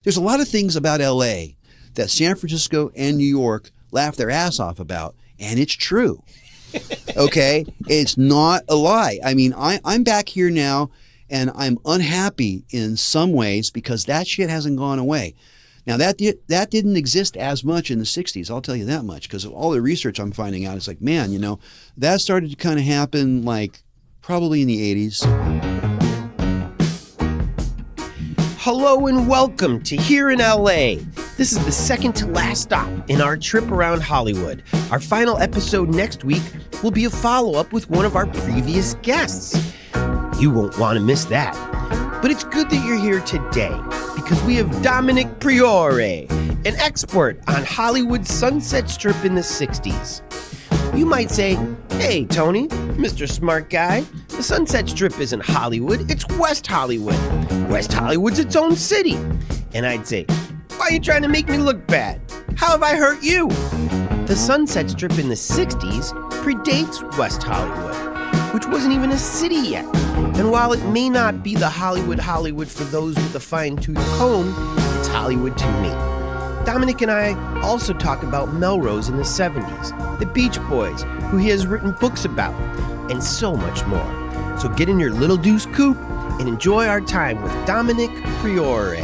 There's a lot of things about LA that San Francisco and New York laugh their ass off about, and it's true. Okay? It's not a lie. I mean, I'm back here now, and I'm unhappy in some ways because that shit hasn't gone away. Now, that didn't exist as much in the 60s, I'll tell you that much, because of all the research I'm finding out. It's like, man, that started to kind of happen like probably in the 80s. Hello and welcome to Here in LA. This is the second to last stop in our trip around Hollywood. Our final episode next week will be a follow-up with one of our previous guests. You won't want to miss that. But it's good that you're here today because we have Domenic Priore, an expert on Hollywood's Sunset Strip in the 60s. You might say, hey, Tony, Mr. Smart Guy, the Sunset Strip isn't Hollywood, it's West Hollywood. West Hollywood's its own city. And I'd say, why are you trying to make me look bad? How have I hurt you? The Sunset Strip in the 60s predates West Hollywood, which wasn't even a city yet. And while it may not be the Hollywood for those with a fine-tooth comb, it's Hollywood to me. Domenic and I also talk about Melrose in the 70s, the Beach Boys, who he has written books about, and so much more. So get in your little deuce coupe and enjoy our time with Domenic Priore.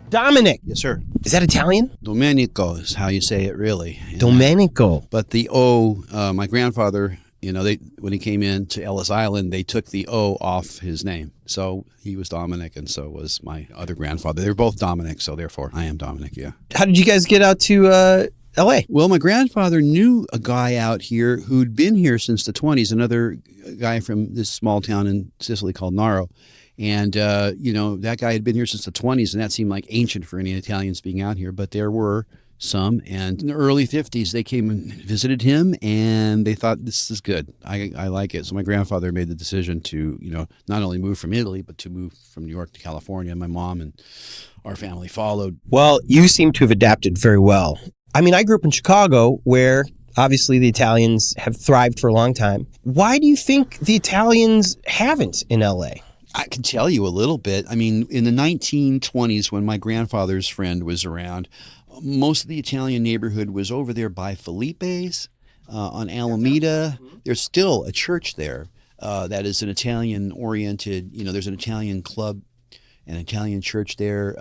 Domenic. Yes, sir. Is that Italian? Domenico is how you say it, really. Domenico. But the O, my grandfather, when he came in to Ellis Island, they took the O off his name. So he was Domenic, and so was my other grandfather. They were both Domenic, so therefore I am Domenic, yeah. How did you guys get out to L.A.? Well, my grandfather knew a guy out here who'd been here since the 20s, another guy from this small town in Sicily called Naro. And, that guy had been here since the 20s, and that seemed like ancient for any Italians being out here. But there were some. And in the early 50s, they came and visited him, and they thought, this is good. I like it. So my grandfather made the decision to, not only move from Italy, but to move from New York to California. My mom and our family followed. Well, you seem to have adapted very well. I mean, I grew up in Chicago, where obviously the Italians have thrived for a long time. Why do you think the Italians haven't in L.A.? I can tell you a little bit. I mean, in the 1920s, when my grandfather's friend was around, most of the Italian neighborhood was over there by Felipe's on Alameda. There's still a church there that is an Italian-oriented, there's an Italian club, an Italian church there.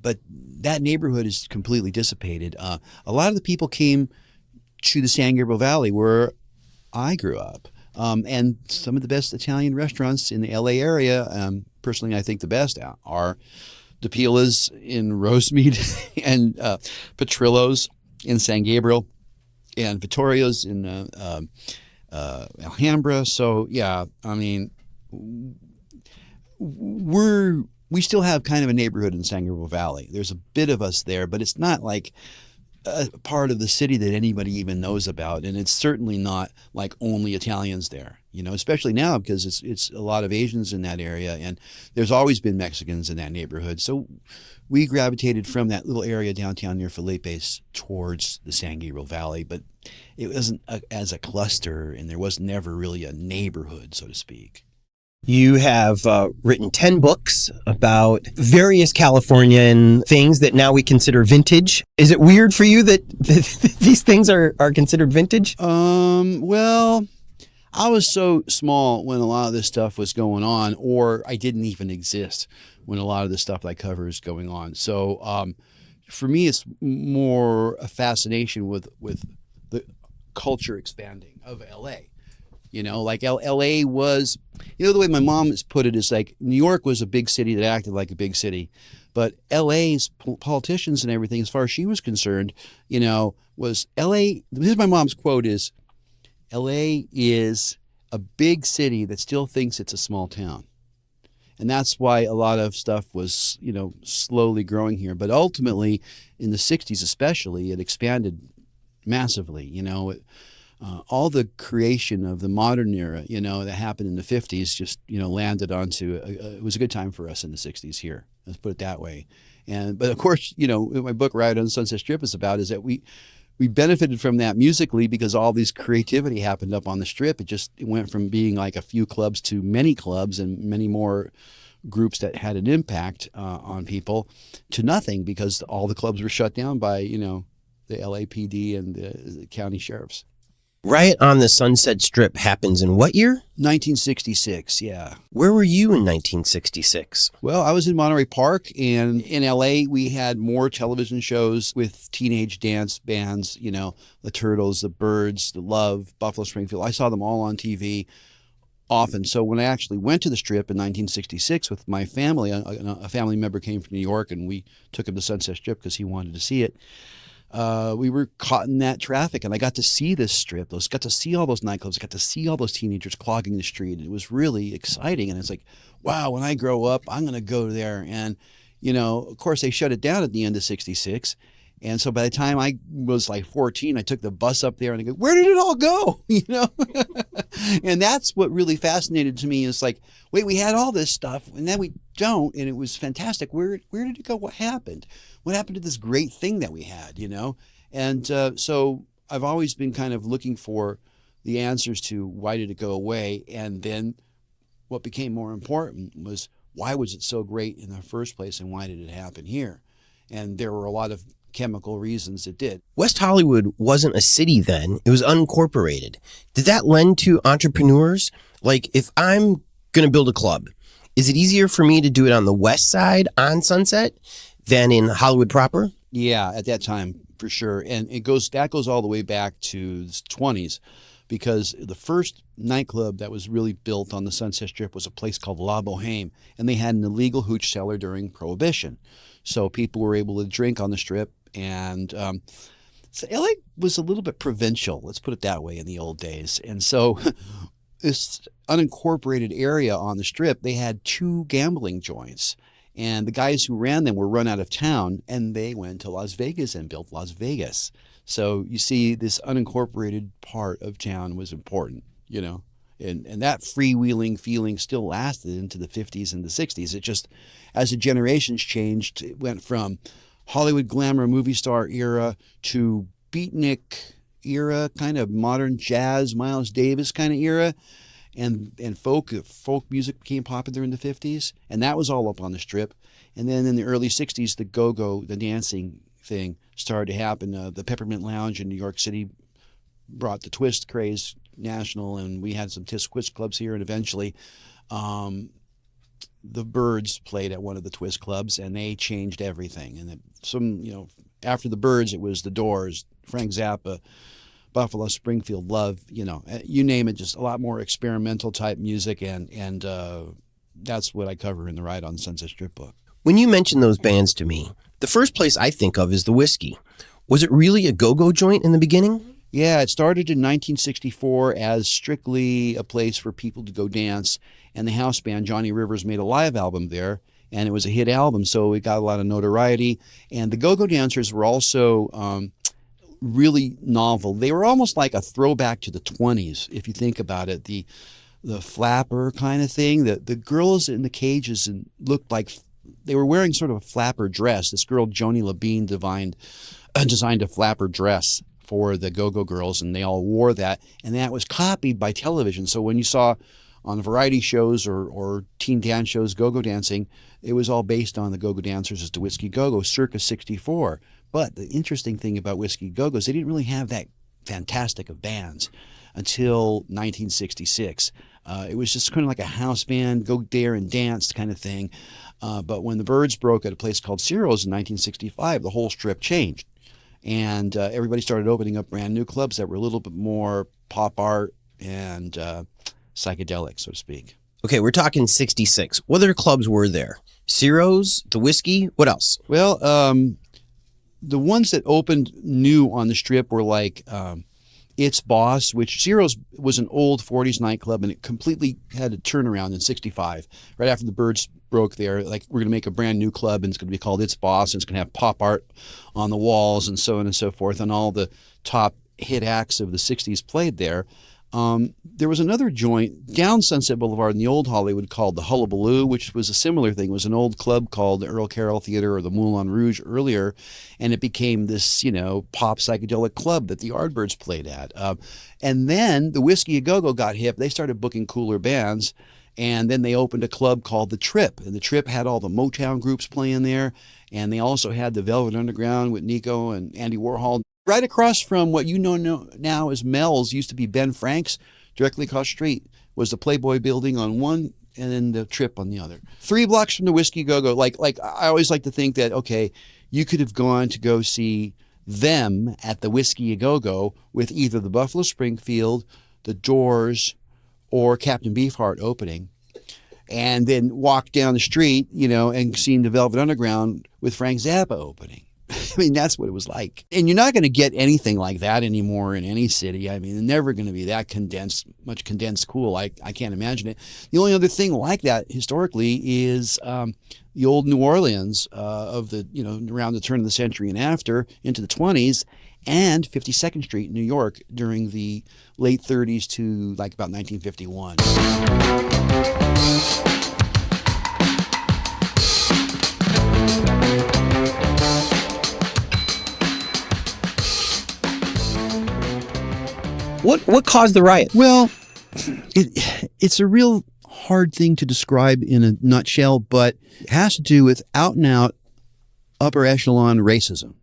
But that neighborhood is completely dissipated. A lot of the people came to the San Gabriel Valley where I grew up. And some of the best Italian restaurants in the LA area, personally, I think the best are De Pila's in Rosemead and Petrillo's in San Gabriel and Vittorio's in Alhambra. So, yeah, I mean, we still have kind of a neighborhood in San Gabriel Valley. There's a bit of us there, but it's not like a part of the city that anybody even knows about, and it's certainly not like only Italians there, especially now because it's a lot of Asians in that area, and there's always been Mexicans in that neighborhood. So we gravitated from that little area downtown near Felipe's towards the San Gabriel Valley, but it wasn't as a cluster, and there was never really a neighborhood, so to speak. You have written 10 books about various Californian things that now we consider vintage. Is it weird for you that these things are considered vintage? Well, I was so small when a lot of this stuff was going on, or I didn't even exist when a lot of the stuff I cover is going on. So for me, it's more a fascination with the culture expanding of L.A., like L.A. was, the way my mom has put it is like New York was a big city that acted like a big city. But L.A.'s politicians and everything, as far as she was concerned, was L.A. Here's my mom's quote is, L.A. is a big city that still thinks it's a small town. And that's why a lot of stuff was, slowly growing here. But ultimately, in the 60s especially, it expanded massively, all the creation of the modern era, that happened in the 50s just, landed onto, it was a good time for us in the 60s here. Let's put it that way. But of course, what my book, Riot on Sunset Strip, is about is that we benefited from that musically because all this creativity happened up on the Strip. It went from being like a few clubs to many clubs and many more groups that had an impact on people to nothing because all the clubs were shut down by, the LAPD and the county sheriffs. Riot on the Sunset Strip happens in what year? 1966, yeah. Where were you in 1966? Well, I was in Monterey Park, and in LA, we had more television shows with teenage dance bands, the Turtles, the Byrds, the Love, Buffalo Springfield. I saw them all on TV often. So when I actually went to the Strip in 1966 with my family, a family member came from New York, and we took him to Sunset Strip because he wanted to see it. We were caught in that traffic, and I got to see this Strip. Got to see all those nightclubs. I got to see all those teenagers clogging the street. It was really exciting, and it's like, wow, when I grow up, I'm going to go there. And, of course, they shut it down at the end of 66. And so by the time I was like 14, I took the bus up there, and I go, where did it all go? And that's what really fascinated to me is like, wait, we had all this stuff, and then we don't, and it was fantastic. Where did it go? What happened? What happened to this great thing that we had, And so I've always been kind of looking for the answers to why did it go away? And then what became more important was why was it so great in the first place, and why did it happen here? And there were a lot of chemical reasons it did. West Hollywood wasn't a city then. It was unincorporated. Did that lend to entrepreneurs? Like, if I'm going to build a club, is it easier for me to do it on the west side on Sunset than in Hollywood proper? Yeah, at that time, for sure. And that goes all the way back to the 20s, because the first nightclub that was really built on the Sunset Strip was a place called La Boheme, and they had an illegal hooch cellar during Prohibition. So people were able to drink on the Strip, and so LA was a little bit provincial, let's put it that way, in the old days. And so this unincorporated area on the Strip, they had 2 gambling joints. And the guys who ran them were run out of town, and they went to Las Vegas and built Las Vegas. So you see, this unincorporated part of town was important, and that freewheeling feeling still lasted into the 50s and the 60s. It just, as the generations changed, it went from Hollywood glamour movie star era to beatnik era, kind of modern jazz, Miles Davis kind of era. And folk music became popular in the 50s, and that was all up on the Strip. And then in the early 60s, the go-go, the dancing thing started to happen. The Peppermint Lounge in New York City brought the twist craze national, and we had some twist clubs here, and eventually the Byrds played at one of the twist clubs, and they changed everything. And after the Byrds, it was the Doors, Frank Zappa, Buffalo Springfield, Love, you name it, just a lot more experimental type music, and that's what I cover in the Ride on the Sunset Strip book. When you mention those bands to me, the first place I think of is the Whiskey. Was it really a go-go joint in the beginning? Yeah, it started in 1964 as strictly a place for people to go dance, and the house band Johnny Rivers made a live album there, and it was a hit album, so it got a lot of notoriety. And the go-go dancers were also really novel. They were almost like a throwback to the 20s, if you think about it. The flapper kind of thing. The girls in the cages and looked like they were wearing sort of a flapper dress. This girl, Joni Labine, designed a flapper dress for the go-go girls, and they all wore that, and that was copied by television. So when you saw on variety shows or teen dance shows go-go dancing, it was all based on the go-go dancers as the Whiskey Go-Go circa 64. But the interesting thing about Whiskey Go-Go's, they didn't really have that fantastic of bands until 1966. It was just kind of like a house band, go there and dance kind of thing. But when the Byrds broke at a place called Ciro's in 1965, the whole Strip changed. And everybody started opening up brand new clubs that were a little bit more pop art and psychedelic, so to speak. Okay, we're talking 66. What other clubs were there? Ciro's, the Whiskey, what else? Well, the ones that opened new on the Strip were like It's Boss, which Ciro's was an old 40s nightclub, and it completely had a turnaround in 65. Right after the Byrds broke there, like, we're going to make a brand new club, and it's going to be called It's Boss, and it's going to have pop art on the walls and so on and so forth, and all the top hit acts of the 60s played there. There was another joint down Sunset Boulevard in the old Hollywood called the Hullabaloo, which was a similar thing. It was an old club called the Earl Carroll Theater or the Moulin Rouge earlier, and it became this, pop psychedelic club that the Yardbirds played at. And then the Whiskey A Go-Go got hip. They started booking cooler bands, and then they opened a club called the Trip, and the Trip had all the Motown groups playing there, and they also had the Velvet Underground with Nico and Andy Warhol. Right across from what you know now as Mel's, used to be Ben Frank's, directly across the street was the Playboy building on one and then the Trip on the other. 3 blocks from the Whiskey Go-Go. Like I always like to think that, okay, you could have gone to go see them at the Whiskey Go-Go with either the Buffalo Springfield, the Doors, or Captain Beefheart opening, and then walk down the street, and seen the Velvet Underground with Frank Zappa opening. I mean, that's what it was like. And you're not going to get anything like that anymore in any city. I mean, they're never going to be that much condensed cool. I can't imagine it. The only other thing like that historically is the old New Orleans of the, around the turn of the century and after into the 20s, and 52nd Street in New York during the late 30s to like about 1951. What caused the riot? Well, it's a real hard thing to describe in a nutshell, but it has to do with out and out upper echelon racism.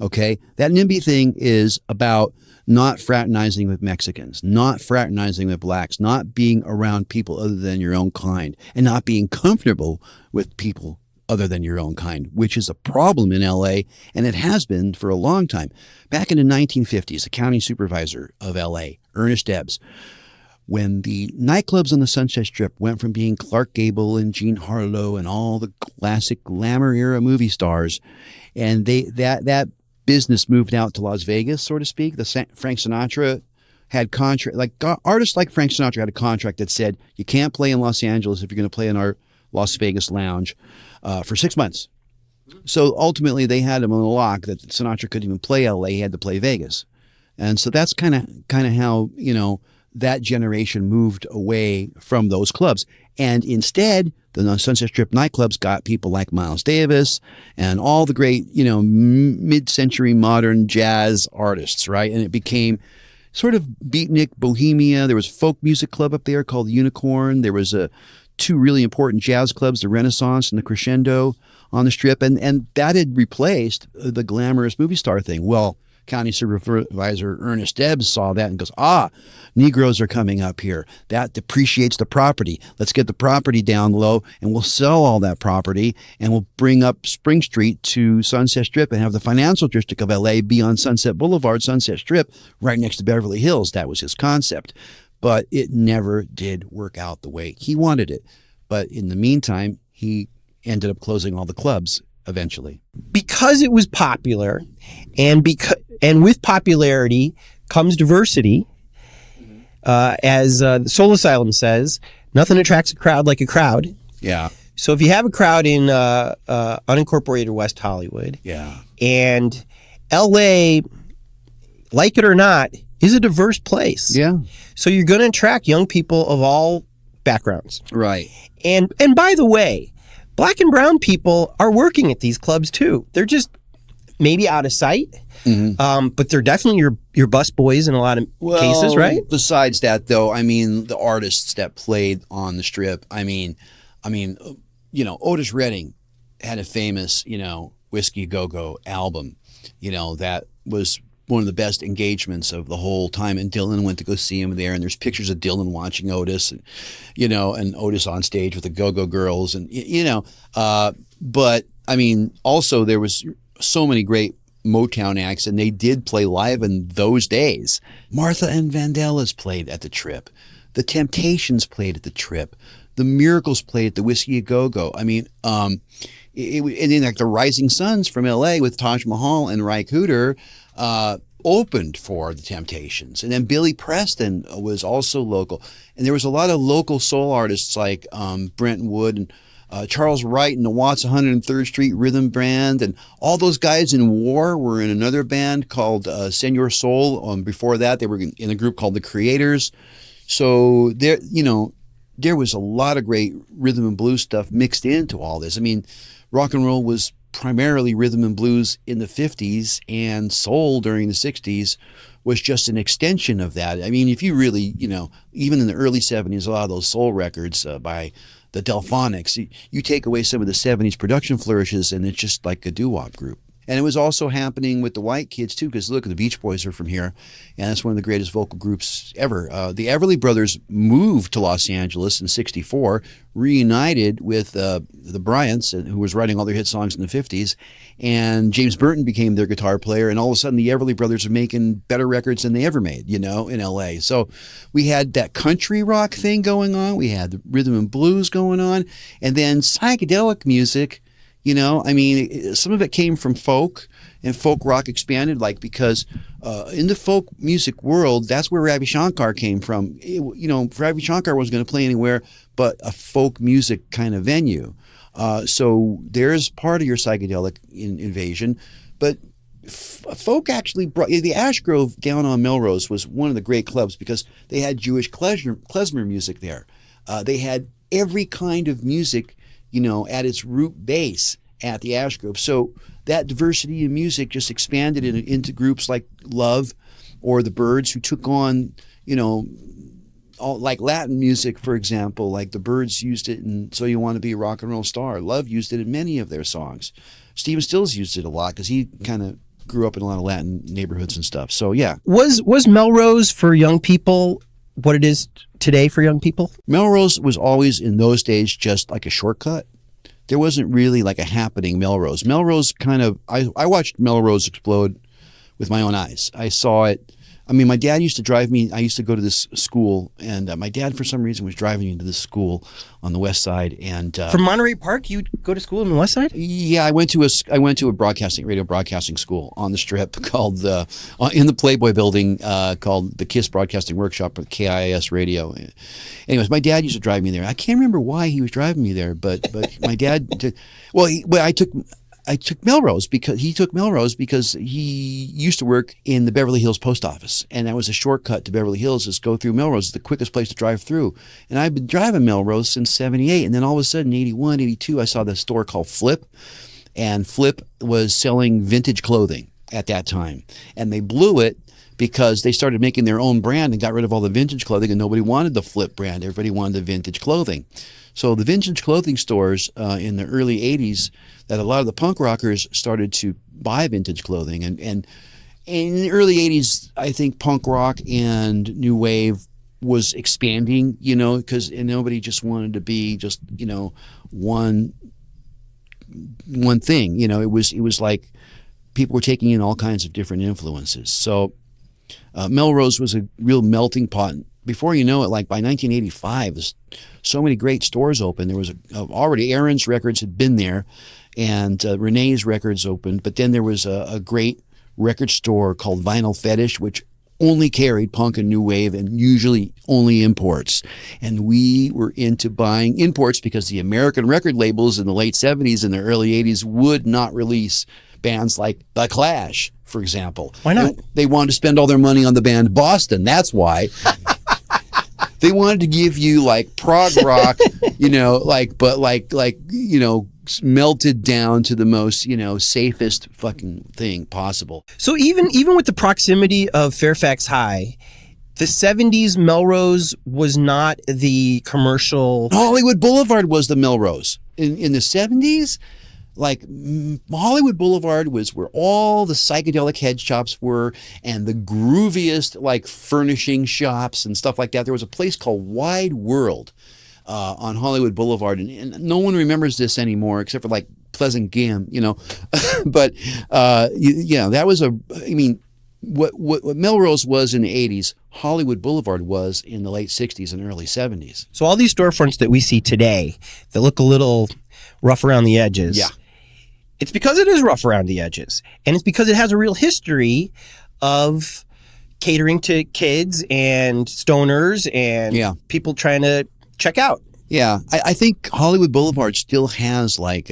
Okay? That NIMBY thing is about not fraternizing with Mexicans, not fraternizing with blacks, not being around people other than your own kind, and not being comfortable with people other than your own kind, which is a problem in LA, and it has been for a long time. Back in the 1950s, the county supervisor of LA, Ernest Debs, when the nightclubs on the Sunset Strip went from being Clark Gable and Jean Harlow and all the classic glamour era movie stars, and that business moved out to Las Vegas, so to speak. Frank Sinatra had artists like Frank Sinatra had a contract that said you can't play in Los Angeles if you're going to play in our Las Vegas lounge for 6 months. So ultimately they had him on the lock that Sinatra couldn't even play LA, he had to play Vegas. And so that's kind of how, that generation moved away from those clubs. And instead, the Sunset Strip nightclubs got people like Miles Davis and all the great, mid-century modern jazz artists, right? And it became sort of beatnik bohemia. There was a folk music club up there called Unicorn. There was two really important jazz clubs, the Renaissance and the Crescendo on the Strip. And that had replaced the glamorous movie star thing. Well, County Supervisor Ernest Debs saw that and goes, Negroes are coming up here. That depreciates the property. Let's get the property down low and we'll sell all that property and we'll bring up Spring Street to Sunset Strip and have the financial district of LA be on Sunset Boulevard, Sunset Strip, right next to Beverly Hills. That was his concept. But it never did work out the way he wanted it. But in the meantime, he ended up closing all the clubs eventually. Because it was popular, and with popularity comes diversity. As the Soul Asylum says, nothing attracts a crowd like a crowd. Yeah. So if you have a crowd in unincorporated West Hollywood, and LA, like it or not, is a diverse place. Yeah. So you're going to attract young people of all backgrounds. Right. And by the way, Black and brown people are working at these clubs too. They're just maybe out of sight, but they're definitely your bus boys in a lot of cases, right? Besides that, though, I mean, the artists that played on the Strip, I mean, Otis Redding had a famous, Whiskey Go-Go album, that was one of the best engagements of the whole time. And Dylan went to go see him there. And there's pictures of Dylan watching Otis and, and Otis on stage with the Go-Go Girls and, but I mean, also there was so many great Motown acts and they did play live in those days. Martha and Vandellas played at the Trip. The Temptations played at the Trip. The Miracles played at the Whiskey A Go-Go. I mean, and then like the Rising Suns from LA with Taj Mahal and Ry Cooder, opened for the Temptations. And then Billy Preston was also local. And there was a lot of local soul artists like Brent Wood and Charles Wright and the Watts 103rd Street Rhythm Band, and all those guys in War were in another band called Senor Soul. Before that, they were in a group called the Creators. So there was a lot of great rhythm and blues stuff mixed into all this. I mean, rock and roll was primarily rhythm and blues in the 50s, and soul during the 60s was just an extension of that. I mean, if you really, even in the early 70s, a lot of those soul records by the Delphonics, you take away some of the 70s production flourishes and it's just like a doo-wop group. And it was also happening with the white kids too, because look, the Beach Boys are from here, and that's one of the greatest vocal groups ever. The Everly Brothers moved to Los Angeles in '64, reunited with the Bryants, who was writing all their hit songs in the '50s, and James Burton became their guitar player, and all of a sudden the Everly Brothers are making better records than they ever made, in L.A. So we had that country rock thing going on, we had the rhythm and blues going on, and then psychedelic music. Some of it came from folk, and folk rock expanded, because in the folk music world, that's where Ravi Shankar came from. Ravi Shankar wasn't going to play anywhere but a folk music kind of venue. So there's part of your psychedelic invasion, but folk actually brought the Ash Grove down on Melrose was one of the great clubs because they had Jewish klezmer music there. They had every kind of music at its root base at the Ash Grove. So that diversity in music just expanded into groups like Love or the Byrds, who took on, like Latin music, for example. Like the Byrds used it in So You Want to Be a Rock and Roll Star. Love used it in many of their songs. Stephen Stills used it a lot because he kind of grew up in a lot of Latin neighborhoods and stuff. So yeah. Was Melrose for young people what it is today for young people? Melrose was always in those days just like a shortcut. There wasn't really like a happening Melrose. Melrose I watched Melrose explode with my own eyes. I saw it. I mean, my dad used to drive me. I used to go to this school, and my dad, for some reason, was driving me to this school on the west side. And from Monterey Park, you'd go to school on the west side? Yeah, I went to a radio broadcasting school on the Strip called in the Playboy Building called the KISS Broadcasting Workshop or KIS Radio. Anyways, my dad used to drive me there. I can't remember why he was driving me there, but my dad did. I took Melrose because he used to work in the Beverly Hills post office, and that was a shortcut to Beverly Hills. Is go through Melrose. It's the quickest place to drive through. And I've been driving Melrose since '78, and then all of a sudden, '81, '82, I saw this store called Flip, and Flip was selling vintage clothing at that time, and they blew it because they started making their own brand and got rid of all the vintage clothing, and nobody wanted the Flip brand. Everybody wanted the vintage clothing. So the vintage clothing stores in the early 80s, that a lot of the punk rockers started to buy vintage clothing. And in the early 80s, I think punk rock and new wave was expanding, because nobody just wanted to be just, one thing. It was like people were taking in all kinds of different influences. So Melrose was a real melting pot. Before you know it, like by 1985, there's so many great stores open. There was already Aaron's Records had been there, and Renee's Records opened. But then there was a great record store called Vinyl Fetish, which only carried punk and new wave and usually only imports. And we were into buying imports because the American record labels in the late 70s and the early 80s would not release bands like The Clash, for example. Why not? They wanted to spend all their money on the band Boston. That's why. They wanted to give you like prog rock, melted down to the most, safest fucking thing possible. So even with the proximity of Fairfax High, the 70s Melrose was not the commercial. Hollywood Blvd was the Melrose. In the 70s, like Hollywood Blvd was where all the psychedelic head shops were, and the grooviest like furnishing shops and stuff like that. There was a place called Wide World on Hollywood Blvd, and no one remembers this anymore except for like Pleasant Gam, But that was what Melrose was in the 80s, Hollywood Blvd was in the late 60s and early 70s. So all these storefronts that we see today that look a little rough around the edges. Yeah. It's because it is rough around the edges. And it's because it has a real history of catering to kids and stoners and people trying to check out. Yeah, I think Hollywood Boulevard still has like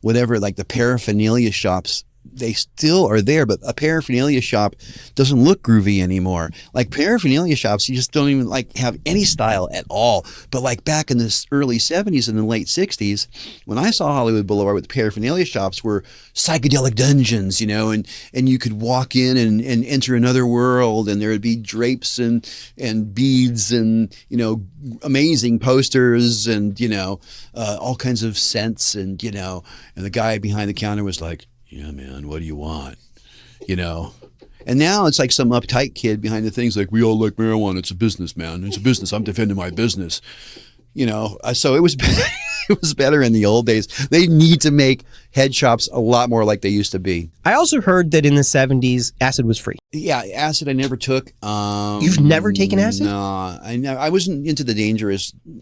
whatever, like the paraphernalia shops. They still are there, but a paraphernalia shop doesn't look groovy anymore. Like paraphernalia shops, you just don't even like have any style at all. But like back in the early 70s and the late 60s, when I saw Hollywood Boulevard with the paraphernalia shops were psychedelic dungeons, you know, and you could walk in and enter another world, and there would be drapes and beads and, you know, amazing posters and, you know, all kinds of scents and, you know, and the guy behind the counter was like, yeah, man, what do you want? You know? And now it's like some uptight kid behind the things like, we all like marijuana. It's a business, man. It's a business. I'm defending my business. You know? So it was it was better in the old days. They need to make head shops a lot more like they used to be. I also heard that in the 70s, acid was free. Yeah, acid I never took. You've never taken acid? No, I wasn't into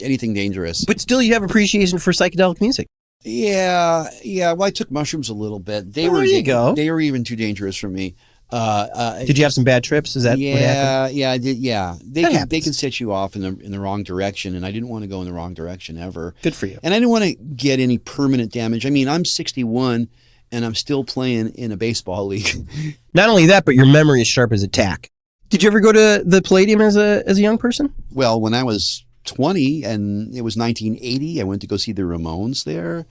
anything dangerous. But still you have appreciation for psychedelic music. Yeah. Well, I took mushrooms a little bit. They there you go. They were even too dangerous for me. Did you have some bad trips? Is that what happened? Yeah, I did. Yeah, they happens. can set you off in the wrong direction, and I didn't want to go in the wrong direction ever. Good for you. And I didn't want to get any permanent damage. I mean, I'm 61, and I'm still playing in a baseball league. Not only that, but your memory is sharp as a tack. Did you ever go to the Palladium as a young person? Well, when I was 20 and it was 1980, I went to go see the Ramones there.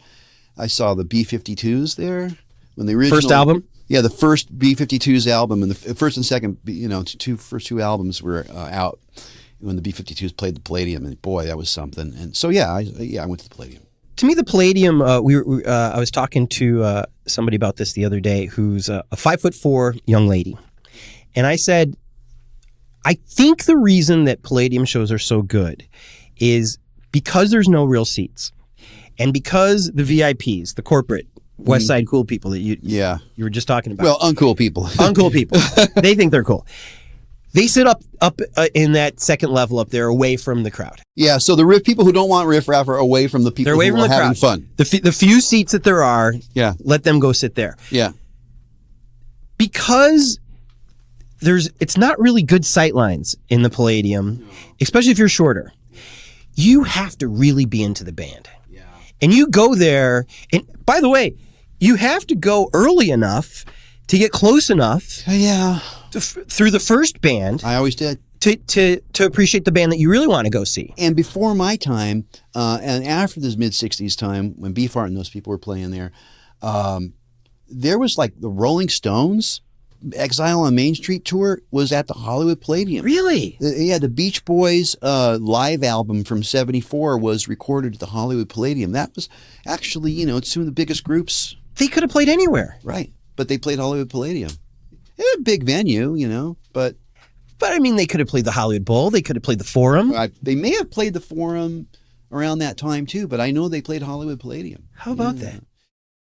I saw the B-52s there when the original First album. Yeah, the first B-52s album and the first and second, you know, first two albums were out when the B-52s played the Palladium, and boy, that was something. And so I went to the Palladium. To me, the Palladium. I was talking to somebody about this the other day, who's a 5'4" young lady, and I said, I think the reason that Palladium shows are so good is because there's no real seats, and because the VIPs, the corporate West Side cool people that you were just talking about. Well, uncool people. Uncool people. They think they're cool. They sit up in that second level up there, away from the crowd. Yeah, so the people who don't want riffraff are away from the people who are having fun. The few seats that there are, let them go sit there. Yeah. Because it's not really good sight lines in the Palladium, especially if you're shorter. You have to really be into the band. Yeah. And you go there, and by the way, you have to go early enough to get close enough through the first band. I always did. To appreciate the band that you really want to go see. And before my time, and after this mid-'60s time, when Beefheart and those people were playing there, there was like the Rolling Stones Exile on Main Street tour was at the Hollywood Palladium. Really? Yeah, the Beach Boys live album from '74 was recorded at the Hollywood Palladium. That was actually, it's some of the biggest groups. They could have played anywhere. Right, but they played Hollywood Palladium. A big venue, but I mean, they could have played the Hollywood Bowl. They could have played the Forum. They may have played the Forum around that time too, but I know they played Hollywood Palladium. How about that?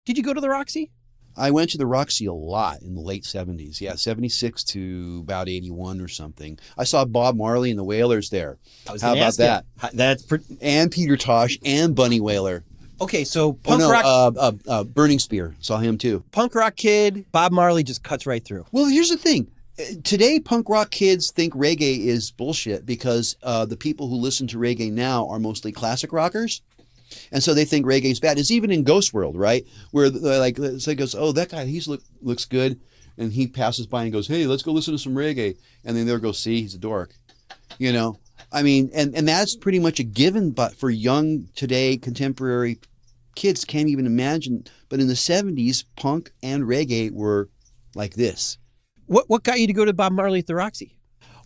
Did you go to the Roxy? I went to the Roxy a lot in the late 70s. Yeah, 76 to about 81 or something. I saw Bob Marley and the Wailers there. How about that? And Peter Tosh and Bunny Wailer. Okay, so rock. Burning Spear. Saw him too. Punk rock kid, Bob Marley just cuts right through. Well, here's the thing. Today, punk rock kids think reggae is bullshit because the people who listen to reggae now are mostly classic rockers. And so they think reggae is bad. It's even in Ghost World, right? Where it goes, oh, that guy, looks good. And he passes by and goes, hey, let's go listen to some reggae. And then they'll go, see, he's a dork. I mean, and that's pretty much a given, but for young today, contemporary kids can't even imagine. But in the 70s, punk and reggae were like this. What got you to go to Bob Marley at the Roxy?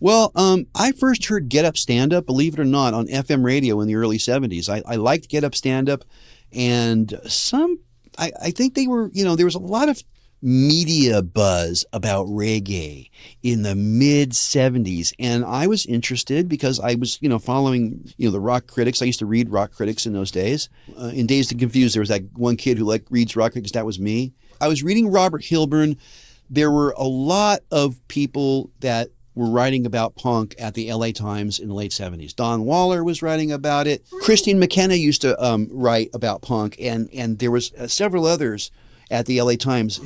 Well, I first heard Get Up Stand Up, believe it or not, on FM radio in the early 70s. I liked Get Up Stand Up, and I think they were, there was a lot of media buzz about reggae in the mid 70s, and I was interested because I was, following, the rock critics. I used to read rock critics in those days. In Dazed and Confused, there was that one kid who reads rock critics. That was me. I was reading Robert Hilburn. There were a lot of people that were writing about punk at the LA Times in the late 70s. Don Waller was writing about it. Christine McKenna used to write about punk, and there was several others at the LA Times.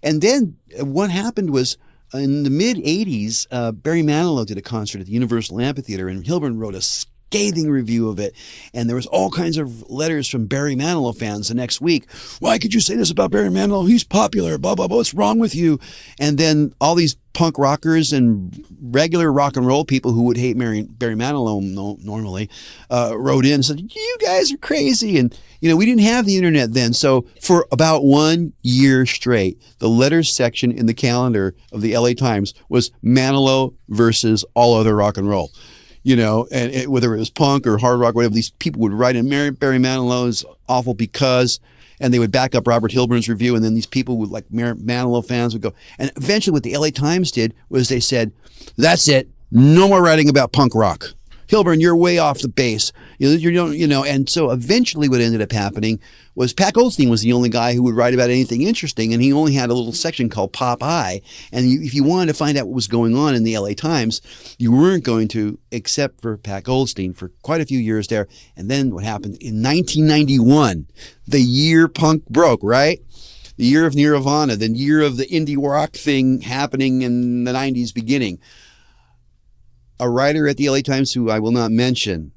And then what happened was in the mid 80s, Barry Manilow did a concert at the Universal Amphitheater, and Hilburn wrote a scathing review of it. And there was all kinds of letters from Barry Manilow fans the next week. Why could you say this about Barry Manilow? He's popular, blah, blah, blah. What's wrong with you? And then all these punk rockers and regular rock and roll people who would hate Barry Manilow normally wrote in and said, you guys are crazy. And, we didn't have the internet then. So for about 1 year straight, the letters section in the calendar of the LA Times was Manilow versus all other rock and roll. And whether it was punk or hard rock, whatever, these people would write in, Barry Manilow is awful because, and they would back up Robert Hilburn's review, and then these people would, like Manilow fans, would go. And eventually what the LA Times did was they said, that's it, no more writing about punk rock. Hilburn, you're way off the base. And so eventually what ended up happening was Pat Goldstein was the only guy who would write about anything interesting, and he only had a little section called Pop Eye. And if you wanted to find out what was going on in the LA Times, you weren't going to, except for Pat Goldstein for quite a few years there. And then what happened in 1991, the year punk broke, right? The year of Nirvana, the year of the indie rock thing happening in the 90s beginning. A writer at the LA Times, who I will not mention,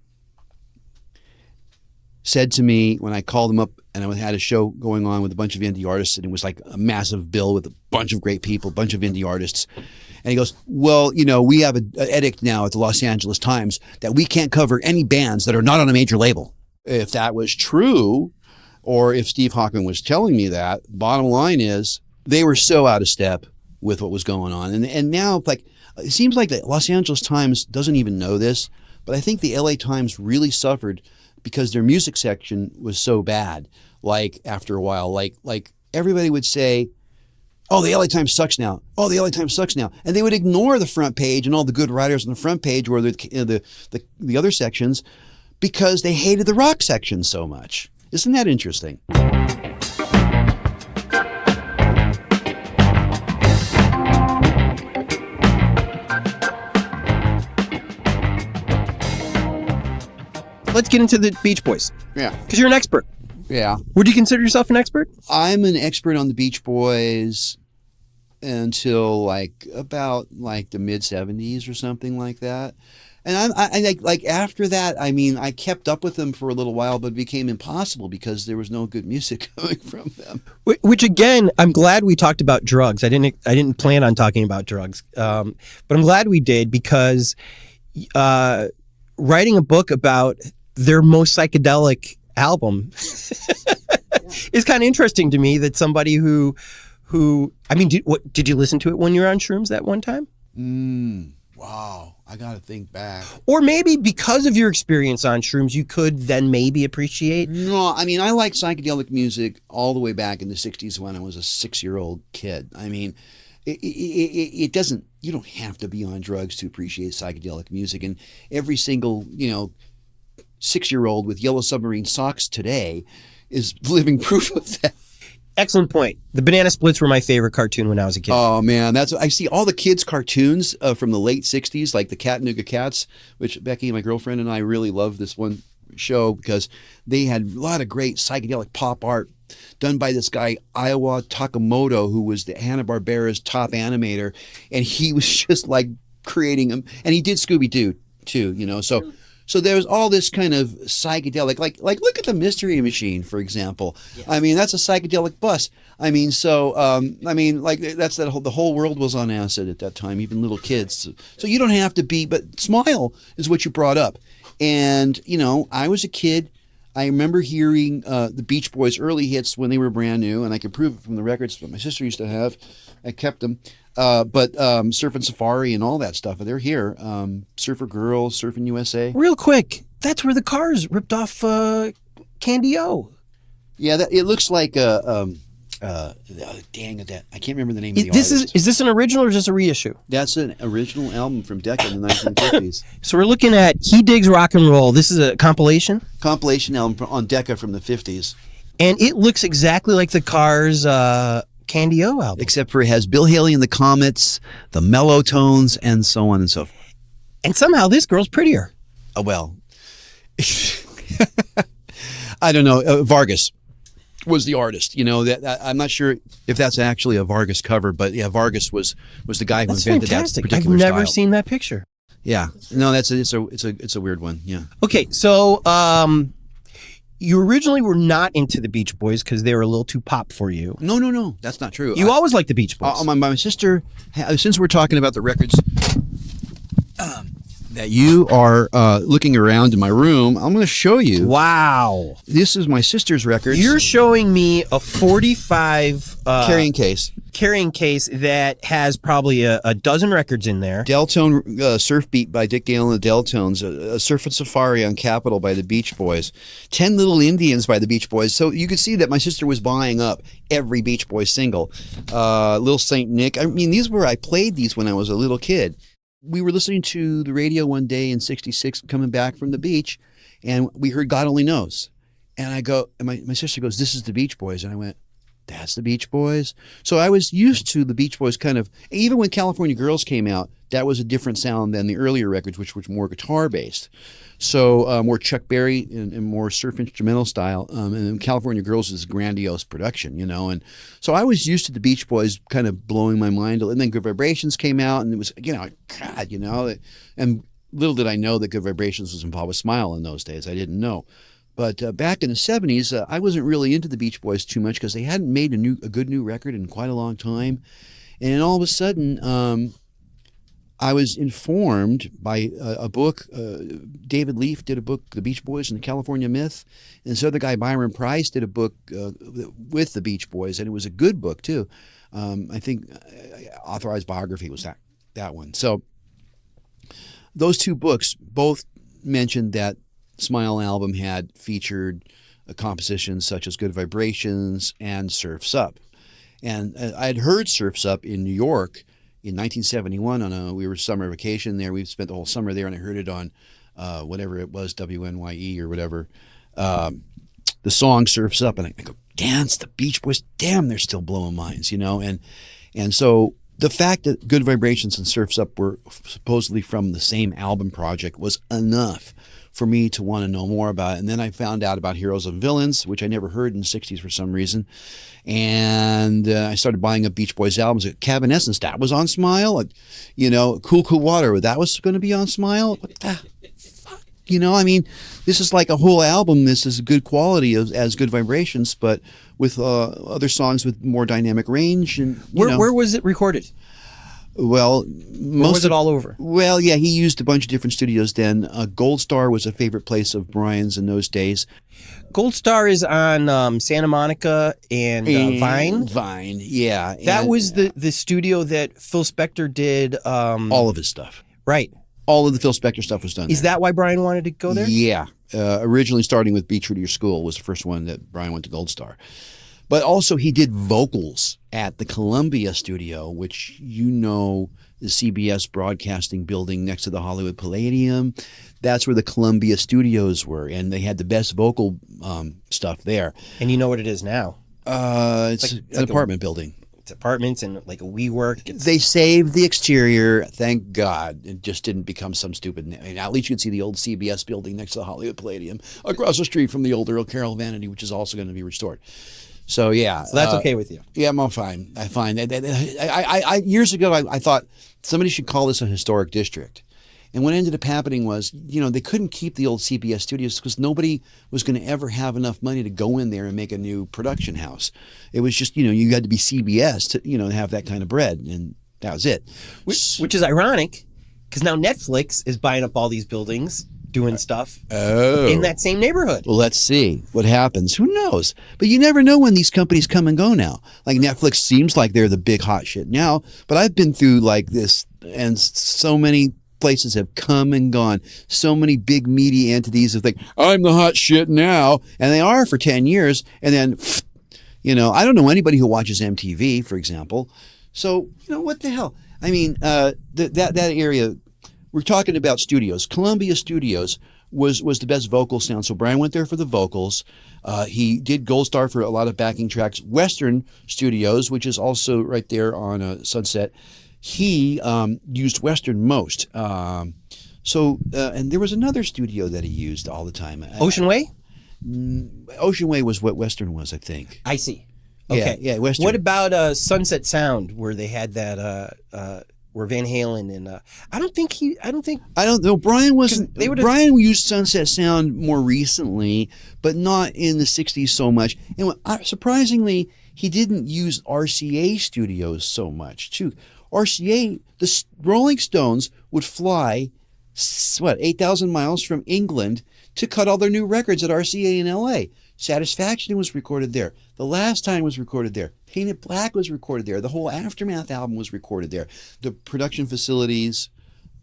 said to me when I called him up and I had a show going on with a bunch of indie artists, and it was like a massive bill with a bunch of great people, a bunch of indie artists. And he goes, well, we have an edict now at the Los Angeles Times that we can't cover any bands that are not on a major label. If that was true, or if Steve Hockman was telling me that, bottom line is they were so out of step with what was going on. And now, like, it seems like the Los Angeles Times doesn't even know this, but I think the LA Times really suffered because their music section was so bad. Like, after a while, like everybody would say, oh, the LA Times sucks now. Oh, the LA Times sucks now. And they would ignore the front page and all the good writers on the front page or the other sections because they hated the rock section so much. Isn't that interesting? Let's get into the Beach Boys. Yeah. Because you're an expert. Yeah. Would you consider yourself an expert? I'm an expert on the Beach Boys until about the mid 70s or something like that. And I like after that, I kept up with them for a little while, but it became impossible because there was no good music coming from them. Which again, I'm glad we talked about drugs. I didn't plan on talking about drugs, but I'm glad we did because writing a book about their most psychedelic album is kind of interesting to me. That somebody who did you listen to it when you were on shrooms that one time? Wow, I got to think back. Or maybe because of your experience on shrooms, you could then maybe appreciate. No, I like psychedelic music all the way back in the 60s when I was a 6-year-old kid. It doesn't, you don't have to be on drugs to appreciate psychedelic music. And every single, 6-year-old with yellow submarine socks today is living proof of that. Excellent point. The Banana Splits were my favorite cartoon when I was a kid. Oh man, I see all the kids' cartoons from the late 60s, like the Chattanooga Cats, which Becky, my girlfriend, and I really love this one show because they had a lot of great psychedelic pop art done by this guy, Iowa Takamoto, who was the Hanna-Barbera's top animator. And he was just like creating them. And he did Scooby-Doo too, So there's all this kind of psychedelic, like look at the Mystery Machine, for example. Yeah. That's a psychedelic bus. That's the whole world was on acid at that time, even little kids. So you don't have to be, but Smile is what you brought up. And, I was a kid. I remember hearing the Beach Boys' early hits when they were brand new, and I could prove it from the records that my sister used to have. I kept them. But Surfing Safari and all that stuff, they're here. Surfer Girl, Surfing USA. Real quick, that's where the Cars ripped off Candy O. Yeah, it looks like dang it, I can't remember the name of the artist. Is this an original or just a reissue? That's an original album from Decca in the 1950s. So we're looking at He Digs Rock and Roll. This is a compilation? Compilation album on Decca from the 50s. And it looks exactly like the Cars' Candy O album. Except for it has Bill Haley and the Comets, the mellow tones, and so on and so forth. And somehow this girl's prettier. Oh, well. I don't know. Vargas was the artist. I'm not sure if that's actually a Vargas cover, but yeah, Vargas was the guy who invented fantastic. that particular I've never style. seen that picture. Yeah. No, it's a weird one. Yeah. Okay, so you originally were not into the Beach Boys because they were a little too pop for you. No, that's not true. You always liked the Beach Boys. My sister, since we're talking about the records that you are looking around in my room, I'm going to show you. Wow. This is my sister's records. You're showing me a 45 carrying case that has probably a dozen records in there. Deltone Surf Beat by Dick Dale and the Deltones, a Surf and Safari on Capitol by the Beach Boys, 10 Little Indians by the Beach Boys. So you could see that my sister was buying up every Beach Boys single. Little Saint Nick. I mean, I played these when I was a little kid. We were listening to the radio one day in '66 coming back from the beach, and we heard God Only Knows. And I go, and my sister goes, "This is the Beach Boys." And I went, "That's the Beach Boys?" So I was used to the Beach Boys kind of, even when California Girls came out, that was a different sound than the earlier records, which was more guitar-based. So more Chuck Berry and more surf instrumental style. And then California Girls is grandiose production, And so I was used to the Beach Boys kind of blowing my mind. And then Good Vibrations came out, and it was, God, And little did I know that Good Vibrations was involved with Smile in those days. I didn't know. But back in the 70s, I wasn't really into the Beach Boys too much because they hadn't made a good new record in quite a long time. And then all of a sudden, I was informed by a book. David Leaf did a book, The Beach Boys and the California Myth. And this other guy, Byron Price, did a book with the Beach Boys, and it was a good book, too. I think Authorized Biography was that one. So those two books both mentioned that Smile album had featured compositions such as Good Vibrations and Surf's Up. And I had heard Surf's Up in New York in 1971 we were summer vacation there. We spent the whole summer there, and I heard it on whatever it was, WNYE or whatever. The song Surf's Up, and I go, "Dance, the Beach Boys, damn, they're still blowing minds, And so the fact that Good Vibrations and Surf's Up were supposedly from the same album project was enough for me to want to know more about it. And then I found out about Heroes and Villains, which I never heard in the 60s for some reason. And I started buying up Beach Boys albums. Cabin Essence, that was on Smile. Cool Cool Water, that was going to be on Smile. What the fuck? This is like a whole album. This is good quality as Good Vibrations, but with other songs with more dynamic range. And Where was it recorded? Well, was it all over? Well, yeah, he used a bunch of different studios then. Gold Star was a favorite place of Brian's in those days. Gold Star is on Santa Monica and Vine. Vine, yeah. That was the studio that Phil Spector did. All of his stuff. Right. All of the Phil Spector stuff was done Is there. That why Brian wanted to go there? Yeah. Originally starting with Be True to Your School was the first one that Brian went to Gold Star. But also he did vocals at the Columbia studio, which the CBS broadcasting building next to the Hollywood Palladium. That's where the Columbia studios were, and they had the best vocal stuff there. And you know what it is now? It's an apartment building. It's apartments and like a WeWork. They saved the exterior, thank God. It just didn't become some stupid. At least you can see the old CBS building next to the Hollywood Palladium, across the street from the old Earl Carroll Vanity, which is also going to be restored. So yeah, so that's okay with you. Yeah, I'm fine. I'm fine. I years ago I thought somebody should call this a historic district, and what ended up happening was they couldn't keep the old CBS studios because nobody was going to ever have enough money to go in there and make a new production house. It was just you had to be CBS to have that kind of bread, and that was it. Which is ironic because now Netflix is buying up all these buildings, doing stuff in that same neighborhood. Well, let's see what happens. Who knows? But you never know when these companies come and go now. Like Netflix seems like they're the big hot shit now, but I've been through like this, and so many places have come and gone. So many big media entities have think, I'm the hot shit now, and they are for 10 years, and then, I don't know anybody who watches MTV, for example. So, what the hell? I mean, that area. We're talking about studios. Columbia Studios was the best vocal sound. So Brian went there for the vocals. He did Gold Star for a lot of backing tracks. Western Studios, which is also right there on Sunset, he used Western most. And there was another studio that he used all the time. Ocean Way? Ocean Way was what Western was, I think. I see. Okay. Yeah, Western. What about Sunset Sound, where they had that where Van Halen and I don't think I don't know. Brian wasn't. they would've- Brian used Sunset Sound more recently, but not in the '60s so much. And surprisingly, he didn't use RCA studios so much too. RCA, the Rolling Stones would fly 8,000 miles from England to cut all their new records at RCA in LA. Satisfaction was recorded there. The Last Time was recorded there. Painted Black was recorded there. The whole Aftermath album was recorded there. The production facilities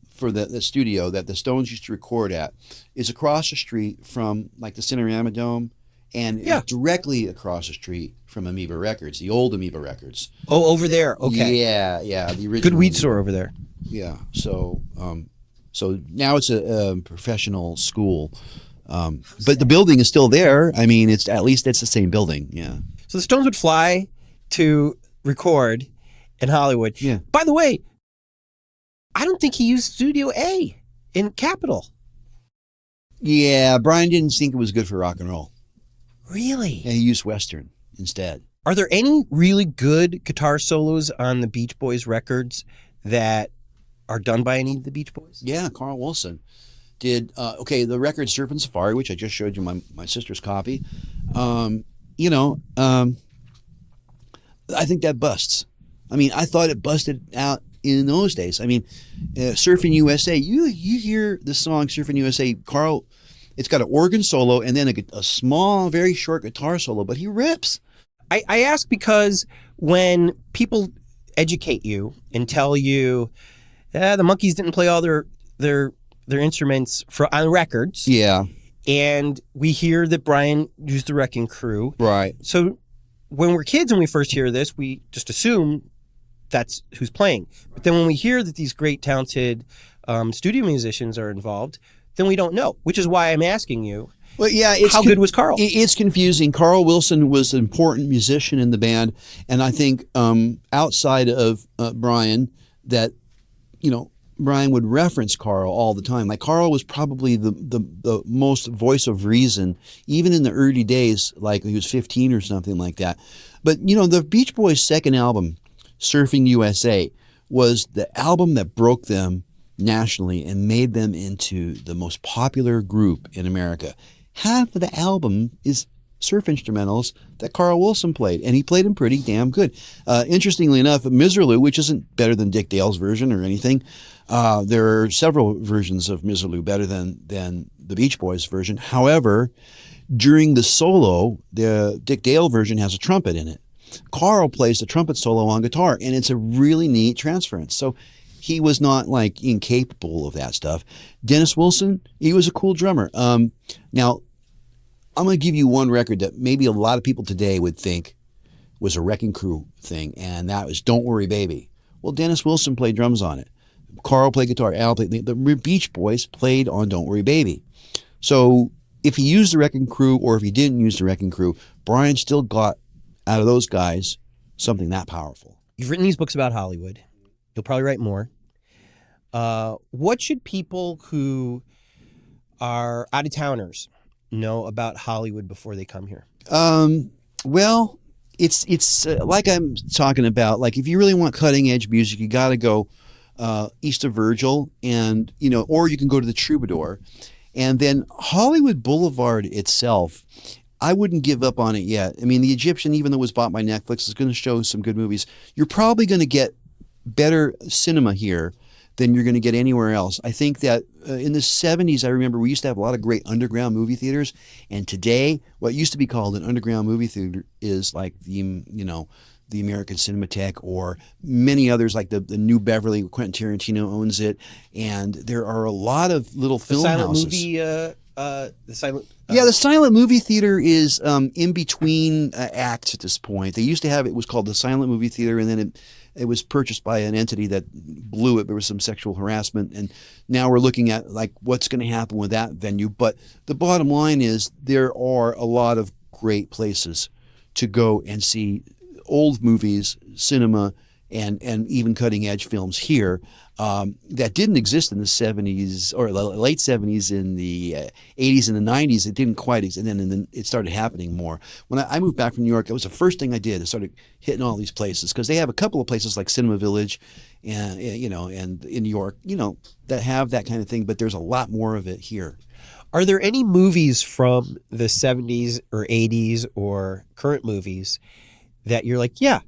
for the studio that the Stones used to record at is across the street from like the Cinerama Dome and directly across the street from Amoeba Records, the old Amoeba Records. Oh, over there. Okay. Yeah, the original. Good weed store over there. Yeah. So now it's a professional school. But the building is still there. I mean, it's the same building. Yeah. So the Stones would fly to record in Hollywood. Yeah. By the way, I don't think he used Studio A in Capitol. Yeah, Brian didn't think it was good for rock and roll. Really? Yeah, he used Western instead. Are there any really good guitar solos on the Beach Boys records that are done by any of the Beach Boys? Yeah, Carl Wilson did. The record Surfing Safari, which I just showed you my sister's copy. I think that busts. I mean, I thought it busted out in those days. I mean, Surfing USA, you hear the song Surfing USA, Carl, it's got an organ solo and then a small, very short guitar solo, but he rips. I ask because when people educate you and tell you the Monkees didn't play all their instruments on records. Yeah. And we hear that Brian used the Wrecking Crew. Right. So when we're kids and we first hear this, we just assume that's who's playing. But then when we hear that these great talented studio musicians are involved, then we don't know, which is why I'm asking you. Well, yeah, how good was Carl? It's confusing. Carl Wilson was an important musician in the band, and I think outside of Brian, that Brian would reference Carl all the time. Like Carl was probably the most voice of reason, even in the early days, like he was 15 or something like that. But the Beach Boys' second album, Surfing USA, was the album that broke them nationally and made them into the most popular group in America. Half of the album is surf instrumentals that Carl Wilson played, and he played them pretty damn good. Interestingly enough, Miserlou, which isn't better than Dick Dale's version or anything, there are several versions of Miserlou better than the Beach Boys version. However, during the solo, the Dick Dale version has a trumpet in it. Carl plays the trumpet solo on guitar, and it's a really neat transference. So he was not like incapable of that stuff. Dennis Wilson, he was a cool drummer. Now, I'm going to give you one record that maybe a lot of people today would think was a Wrecking Crew thing, and that was Don't Worry Baby. Well, Dennis Wilson played drums on it. Carl played guitar. Al played. The Beach Boys played on Don't Worry Baby. So if he used the Wrecking Crew or if he didn't use the Wrecking Crew, Brian still got out of those guys something that powerful. You've written these books about Hollywood. You'll probably write more. What should people who are out-of-towners know about Hollywood before they come here? Well, it's like I'm talking about. Like if you really want cutting-edge music, you got to go east of Virgil, and or you can go to the Troubadour, and then Hollywood Boulevard itself. I wouldn't give up on it yet. I mean, the Egyptian, even though it was bought by Netflix, is going to show some good movies. You're probably going to get better cinema here than you're going to get anywhere else. I think that in the 70s, I remember we used to have a lot of great underground movie theaters. And today, what used to be called an underground movie theater is like the American Cinematheque or many others like the New Beverly. Quentin Tarantino owns it. And there are a lot of little film houses. The silent movie theater is in between acts at this point. They used to have, it was called the Silent Movie Theater, and then it was purchased by an entity that blew it. There was some sexual harassment, and now we're looking at like what's going to happen with that venue. But the bottom line is there are a lot of great places to go and see old movies, cinema, and even cutting edge films here that didn't exist in the 70s or late 70s, in the 80s and the 90s. It didn't quite exist, and then it started happening more. When I moved back from New York, it was the first thing I did. I started hitting all these places because they have a couple of places like Cinema Village, and and in New York, that have that kind of thing. But there's a lot more of it here. Are there any movies from the 70s or 80s or current movies that you're like, yeah,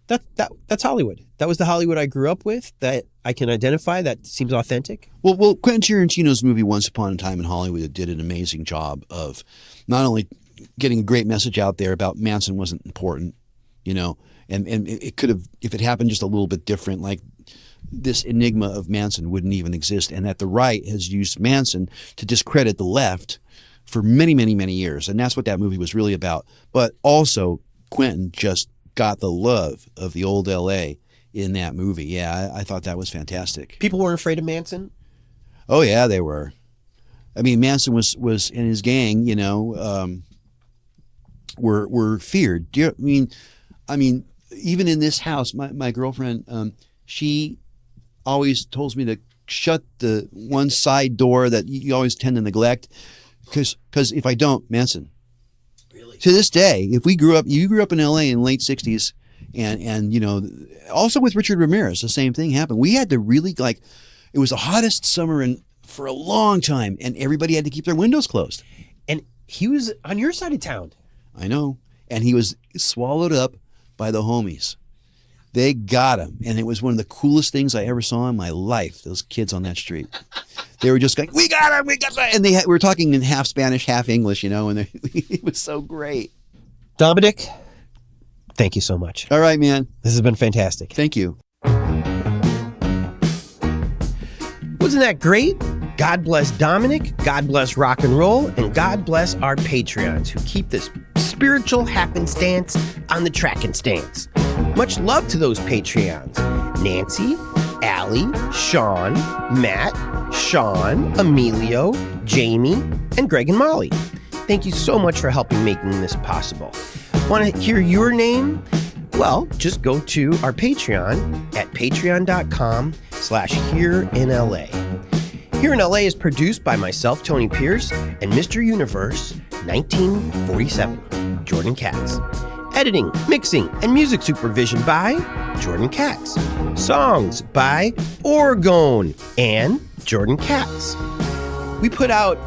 that's Hollywood. That was the Hollywood I grew up with, that I can identify, that seems authentic? Well, Quentin Tarantino's movie Once Upon a Time in Hollywood did an amazing job of not only getting a great message out there about Manson wasn't important, and it could have, if it happened just a little bit different, like this enigma of Manson wouldn't even exist, and that the right has used Manson to discredit the left for many, many, many years. And that's what that movie was really about. But also, Quentin just got the love of the old LA in that movie. Yeah, I thought that was fantastic. People weren't afraid of Manson? Oh, yeah, they were. I mean, Manson was in his gang, were feared. I mean, even in this house, my girlfriend, she always tells me to shut the one side door that you always tend to neglect, because if I don't, Manson. Really? To this day, you grew up in LA in the late 60s, and also with Richard Ramirez, the same thing happened. We had to really, it was the hottest summer for a long time, and everybody had to keep their windows closed. And he was on your side of town. I know. And he was swallowed up by the homies. They got him, and it was one of the coolest things I ever saw in my life. Those kids on that street, they were just like, "We got him, we got that," and we were talking in half Spanish, half English, and it was so great. Domenic, thank you so much. All right, man. This has been fantastic. Thank you. Wasn't that great? God bless Domenic, God bless rock and roll, and God bless our Patreons who keep this spiritual happenstance on the track and stance. Much love to those Patreons: Nancy, Allie, Sean, Matt, Sean, Emilio, Jamie, and Greg and Molly. Thank you so much for helping making this possible. Want to hear your name? Well, just go to our Patreon at patreon.com/HereInLA. Here in LA is produced by myself, Tony Pierce, and Mr. Universe 1947, Jordan Katz. Editing, mixing, and music supervision by Jordan Katz. Songs by Orgone and Jordan Katz. We put out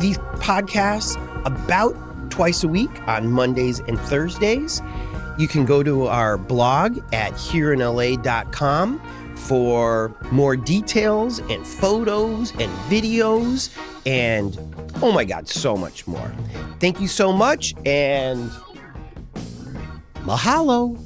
these podcasts about twice a week on Mondays and Thursdays. You can go to our blog at hereinla.com for more details and photos and videos and, oh my God, so much more. Thank you so much, and mahalo.